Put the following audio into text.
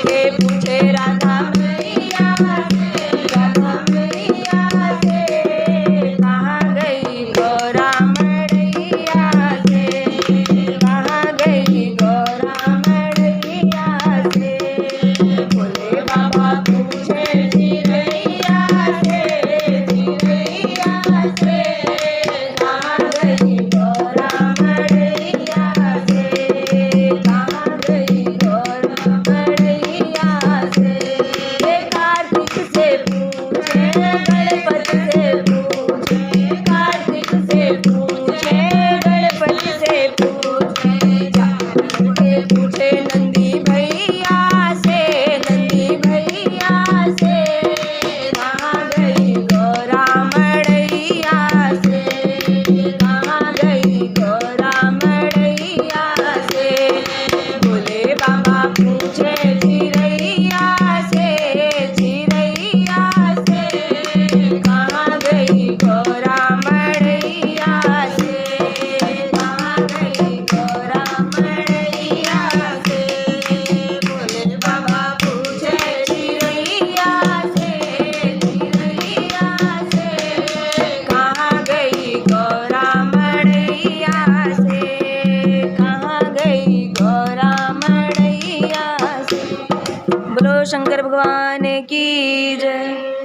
के पूछे राधा मैया से, राधा मैया से, कहाँ गई गौरा मड़ैया से, कहाँ गई गौरा मड़ैया से। भोले बाबा पूछे चिरैया से, चिरैया से, कहाँ गई गौरा मड़ैया से, कहाँ गई गौरा मड़ैया से। ये कार्तिक से पूछे, गणपति से पूछे, कार्तिक से पूछे, गणपति से पूछे, जाकर के पूछे नंदी भैया से, नंदी भैया से, कहाँ गई गौरा मड़ैया से, कहाँ गई गौरा मड़ैया से। भोले बाबा पूछे चिरैया से, चिरैया से, कहाँ गई गौरा मड़ैया से, कहाँ गई गौरा मड़ैया से। भोले बाबा पूछे चिरैया से, चिरैया से, कहाँ गई गौरा मड़ैया से, कहाँ गई गौरा मड़ैया से। बोलो शंकर भगवान की जय।